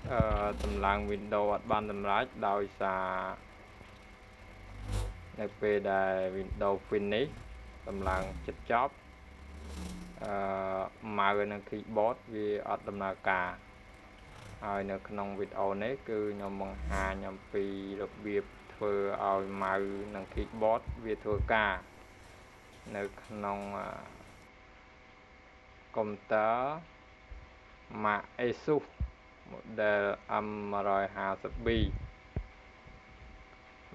tầm lang Windows ban tầm lái đòi xàในពេលដែល Windows Finish កម្លាំងចិត្តចប់ម៉ៅនិង keyboard វាអត់ដំណើរការហើយនៅក្នុងវីដេអូនេះគឺខ្ញុំបង្ហាញអំពីរបៀបធ្វើឲ្យម៉ៅនិង keyboard វាធ្វើការនៅក្នុងកុំព្យូទ័រ Mac Asus model M150B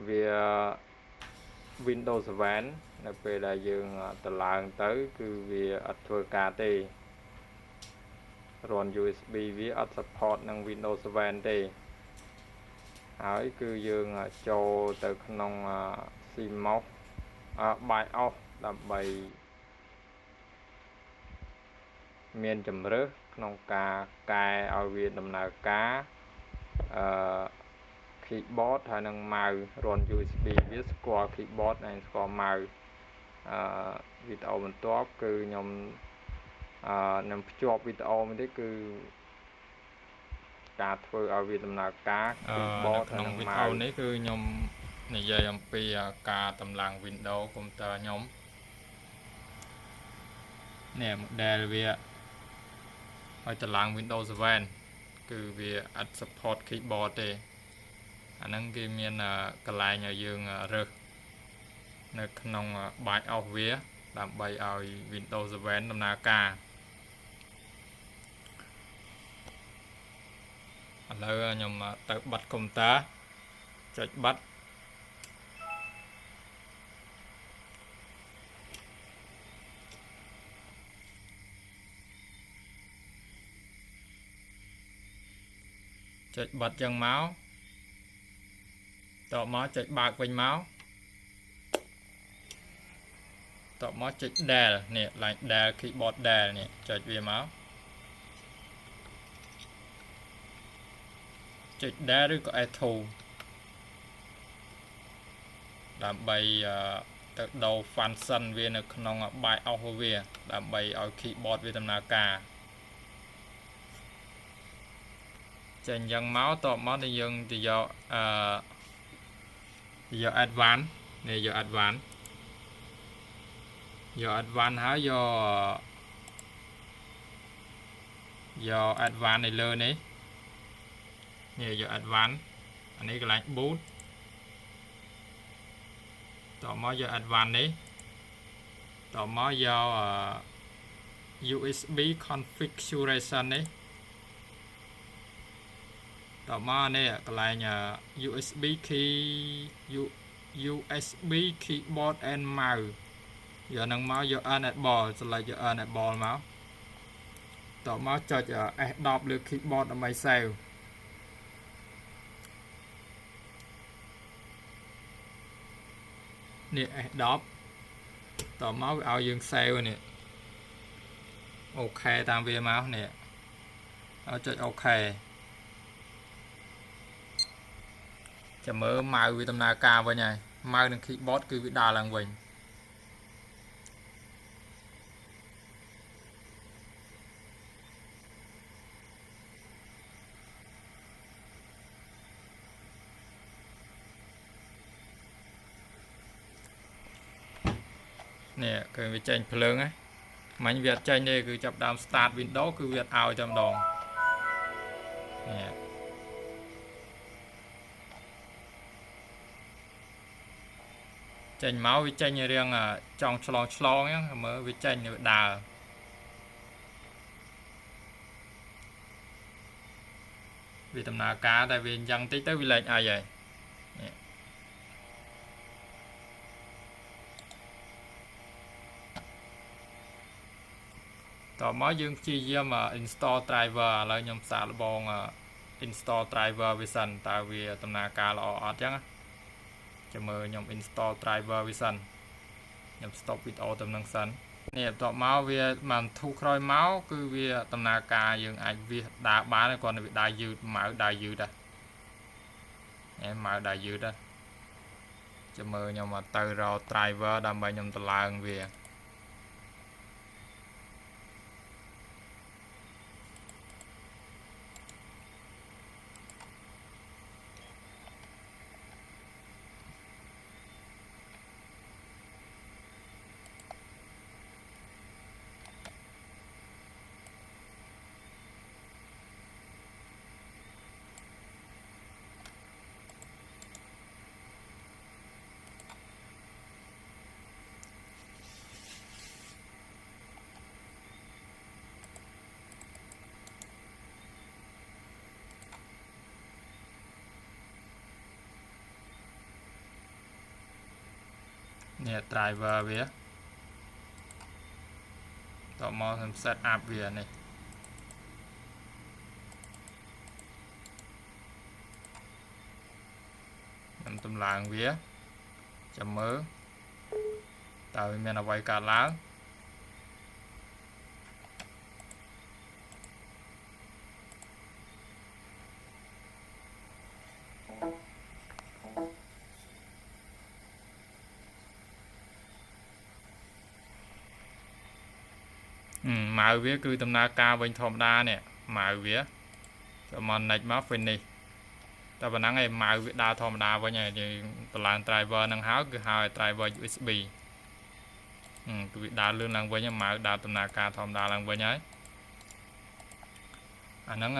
វា Windows 7 នៅពេលដែលយើងទៅឡើងទៅគឺវាអត់ធ្វើការទេ run USB វាអត់ support នឹង Windows 7 ទេហើយគឺយើងចូលទៅក្នុង CMOS BIOS ដើម្បីមានជំរើសក្នុងការកែឲ្យវាដំណើរការ keyboard ហើយនឹង mouse run USB វាស្គាល់ keyboard និងស្គាល់ mouse វីដេអូបន្ទាប់គឺខ្ញុំនឹងភ្ជាប់វីដេអូមួយនេះគឺការធ្វើឲ្យវាដំណើរការ keyboard ក្នុងវីដេអូនេះគឺខ្ញុំនិយាយអំពីការតម្លើង Windows កុំព្យូទ័រខ្ញុំនេះ model វាឲ្យតម្លើង Windows 7 គឺវាអត់ support keyboard ទេអាហ្នឹងគេមានកន្លែងឲ្យយើងរើសនៅក្នុង BIOS វាដើម្បីឲ្យ Windows 7 ដំណើរការឥឡូវខ្ញុំទៅបិទកុំព្យូទ័រចុចបិទចឹងមកតមកចុចបើកវិញមកតមកចុច Del នេះ line Del keyboard Del នេះចុចវាមកចុច Del ឬក៏ F2 ដើម្បីទៅដូរ function វានៅក្នុង BIOS វាដើម្បីឲ្យ keyboard វាដំណើរការចេញយ៉ាងមកតមកនេះយើងទៅយកយក advance នេះយក advance ហើយយក advance នៅលើនេះយក advance អានេះកន្លែង boot តមកយក advance នេះតមកយក USB configuration នេះតមកនេះកន្លែង USB keyboard and mouse យកនឹងមកយក enable select យក enable មកតមកចុច S10 លើ keyboard ដើម្បី save នេះ S10 តមកវាឲ្យយើង save នេះអូខេតាមវាមកនេះចុចអូខេចាំមើលម៉ៅវាដំណើរការវិញហើយម៉ៅនិង keyboard គឺវាដើរឡើងវិញនេះគឺវាចេញភ្លើងហ្នឹងមិញវាអត់ចេញទេគឺចាប់ដើម start Windows គឺវាអត់ឲ្យតែម្ដងនេះចេញមកវាចេញរៀងចង់ឆ្លងហ្នឹងមើលវាចេញវាដើរវាដំណើរការតែវាអញ្ចឹងតិចទៅវាលែងអីហើយតមកយើងព្យាយាម install driver ឥឡូវខ្ញុំសាកល្បង install driver វាសិនតើវាដំណើរការល្អអត់ចឹងចាំមើលខ្ញុំ install driver វាសិនខ្ញុំ stop វីដេអូទៅនឹងសិននេះបន្ទាប់មកវាមកធូរក្រោយមកគឺវាដំណើរការយើងអាចវាដើរបានគ្រាន់តែវាដើរយឺតម៉ៅដើរយឺតហ្នឹងម៉ៅដើរយឺតចាំមើលខ្ញុំទៅរក driver ដើម្បីខ្ញុំតម្លើងវា nè driver víaต่อมาทำ set up វានេះខ្ញុំតម្លើងវាចាំមើលតើវាមានអ្វីកើតឡើងម៉ៅវាគឺដំណើរការវិញធម្មតានេះម៉ៅវាចាំមក next មក finish តែប៉ុណ្ណឹងឯងម៉ៅវាដើរធម្មតាវិញហើយយើងតម្លើង driver ហ្នឹងហើយគឺហៅ driver USB គឺវាដើរលឿនឡើងវិញម៉ៅដើរដំណើរការធម្មតាឡើងវិញហើយអាហ្នឹង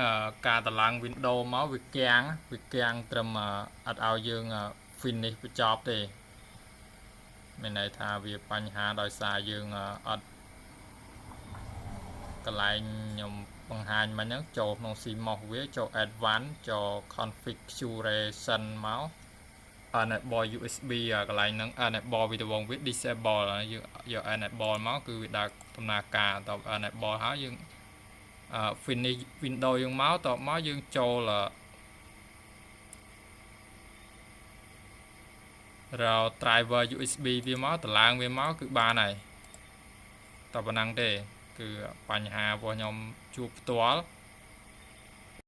ការតម្លើង Windows មកវាគាំងត្រឹមអត់ឲ្យយើង finish បញ្ចប់ទេមានន័យថាវាបញ្ហាដោយសារយើងអត់កន្លែងខ្ញុំបង្ហាញមិញហ្នឹងចូលក្នុង CMOS វាចូល Advanced ចូល Configuration មក Enable USB កន្លែងហ្នឹង Enable វាដំបូងវា Disable យើងយក Enable មកគឺវាដើរដំណើរការតប Enable ហើយយើងfinish Windows យើងមកតបមកយើងចូលរក driver USB វាមកតម្លើងវាមកគឺបានហើយតប៉ុណ្ណឹងទេគឺបញ្ហារបស់ខ្ញុំជួបផ្ទាល់